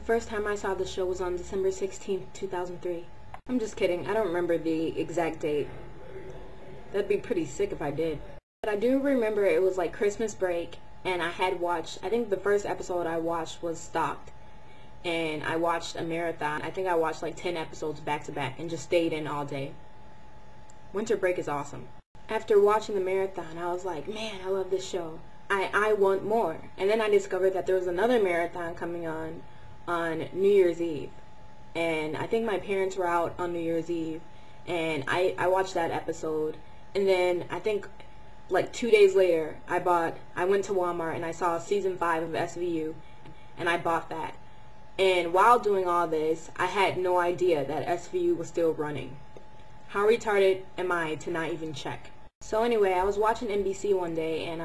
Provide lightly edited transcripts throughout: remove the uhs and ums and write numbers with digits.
The first time I saw the show was on December 16th, 2003. I'm just kidding. I don't remember the exact date. That'd be pretty sick if I did. But I do remember it was like Christmas break, and I had watched, I think the first episode I watched was Stalked. And I watched a marathon. I think I watched like 10 episodes back to back and just stayed in all day. Winter break is awesome. After watching the marathon, I was like, man, I love this show. I want more. And then I discovered that there was another marathon coming on New Year's Eve. And I think my parents were out on New Year's Eve, and I watched that episode. And then I think like 2 days later, I went to Walmart and I saw season 5 of SVU, and I bought that. And while doing all this, I had no idea that SVU was still running. How retarded am I to not even check? So anyway, I was watching NBC one day, and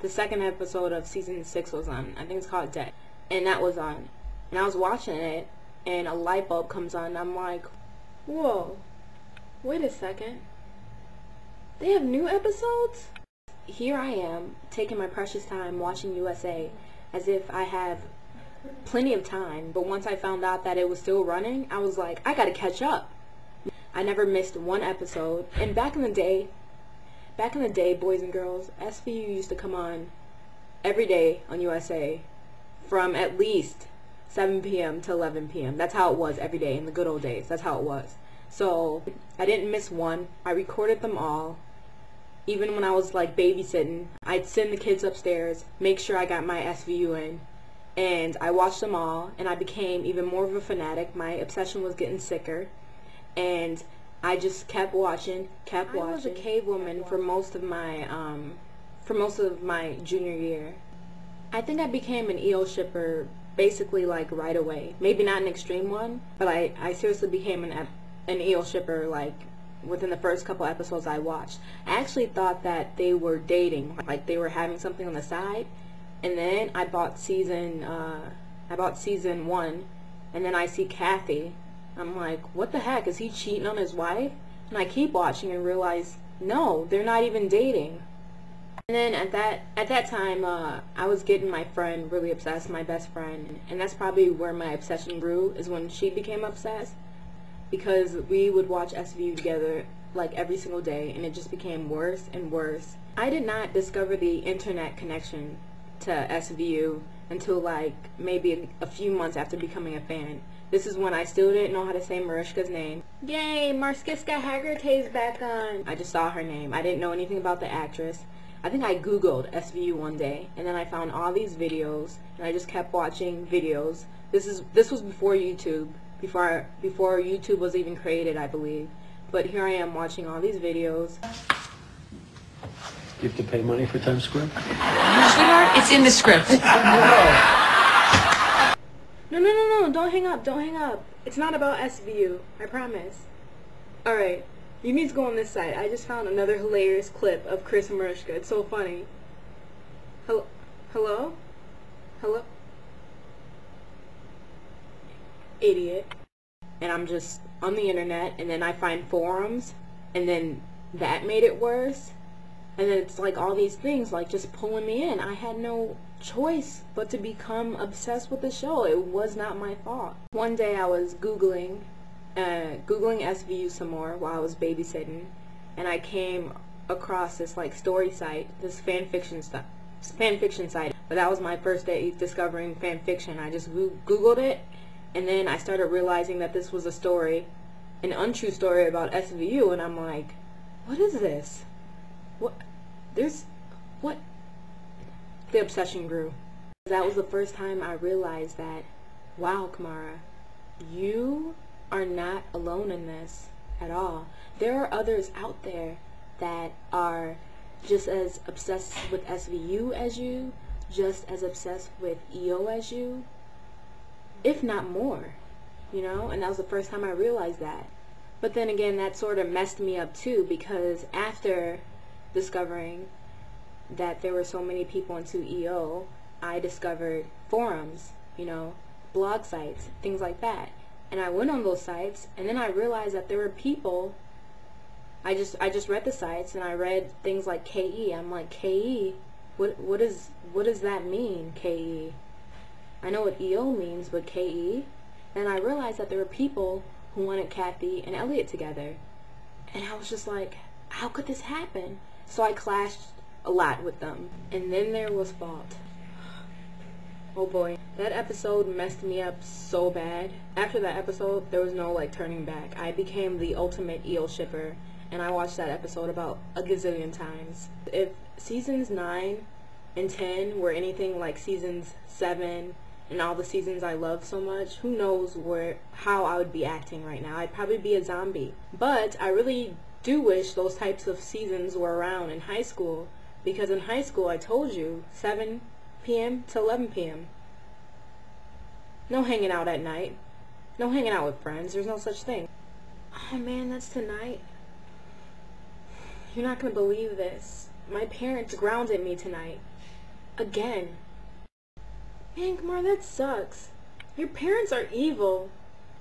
the second episode of season 6 was on. I think it's called ADDICT. And that was on. And I was watching it, and a light bulb comes on, and I'm like, whoa, wait a second. They have new episodes? Here I am, taking my precious time watching USA as if I have plenty of time, but once I found out that it was still running, I was like, I gotta catch up. I never missed one episode. And back in the day, boys and girls, SVU used to come on every day on USA from at least 7 p.m. to 11 p.m. That's how it was every day in the good old days. That's how it was. So I didn't miss one. I recorded them all. Even when I was like babysitting, I'd send the kids upstairs, make sure I got my SVU in, and I watched them all, and I became even more of a fanatic. My obsession was getting sicker, and I just kept watching. I was a cave woman for most of my junior year. I think I became an EO shipper basically like right away. Maybe not an extreme one, but I seriously became an EO shipper like within the first couple episodes I watched. I actually thought that they were dating, like they were having something on the side. And then I bought season 1, and then I see Kathy. I'm like, what the heck, is he cheating on his wife? And I keep watching and realize, no, they're not even dating. And then at that time, I was getting my friend really obsessed, my best friend, and that's probably where my obsession grew, is when she became obsessed, because we would watch SVU together like every single day, and it just became worse and worse. I did not discover the internet connection to SVU until like maybe a few months after becoming a fan. This is when I still didn't know how to say Mariska's name. Yay, Mariska Hargitay's back on. I just saw her name. I didn't know anything about the actress. I think I googled SVU one day, and then I found all these videos, and I just kept watching videos. This was before YouTube, before YouTube was even created, I believe. But here I am watching all these videos. You have to pay money for Times Square? Sweetheart, it's in the script. No, don't hang up, don't hang up. It's not about SVU, I promise. Alright, you need to go on this side. I just found another hilarious clip of Chris and Mariska. It's so funny. Hello? Hello? Hello? Idiot. And I'm just on the internet, and then I find forums, and then that made it worse. And then it's like all these things like just pulling me in. I had no choice but to become obsessed with the show. It was not my fault. One day I was Googling SVU some more while I was babysitting, and I came across this like story site, this fan fiction site. But that was my first day discovering fan fiction. I just Googled it, and then I started realizing that this was a story, an untrue story about SVU, and I'm like, what is this? What? The obsession grew. That was the first time I realized that, wow, Kamara, you are not alone in this at all. There are others out there that are just as obsessed with SVU as you, just as obsessed with EO as you, if not more, you know? And that was the first time I realized that. But then again, that sort of messed me up too, because after discovering that there were so many people into EO, I discovered forums, you know, blog sites, things like that. And I went on those sites, and then I realized that there were people, I just read the sites, and I read things like KE. I'm like, KE? What does that mean, KE? I know what EO means, but KE? And I realized that there were people who wanted Kathy and Elliot together. And I was just like, how could this happen? So I clashed a lot with them. And then there was Fault. Oh boy, that episode messed me up so bad. After that episode, there was no like turning back. I became the ultimate EO shipper, and I watched that episode about a gazillion times. If seasons 9 and 10 were anything like seasons 7 and all the seasons I love so much, who knows how I would be acting right now. I'd probably be a zombie. But I really do wish those types of seasons were around in high school, because in high school, I told you, 7 p.m. to 11 p.m. No hanging out at night. No hanging out with friends. There's no such thing. Oh man, that's tonight. You're not gonna believe this. My parents grounded me tonight. Again. Man, Kamar, that sucks. Your parents are evil.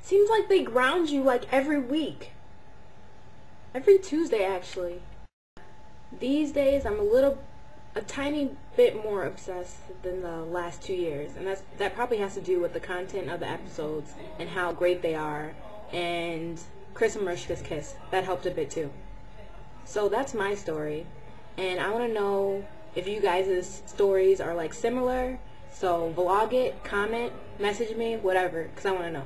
Seems like they ground you like every week. Every Tuesday, actually. These days, I'm a tiny bit more obsessed than the last 2 years, and that probably has to do with the content of the episodes and how great they are, and Chris and Mariska's kiss. That helped a bit too. So that's my story, and I want to know if you guys' stories are like similar. So vlog it, comment, message me, whatever, because I want to know.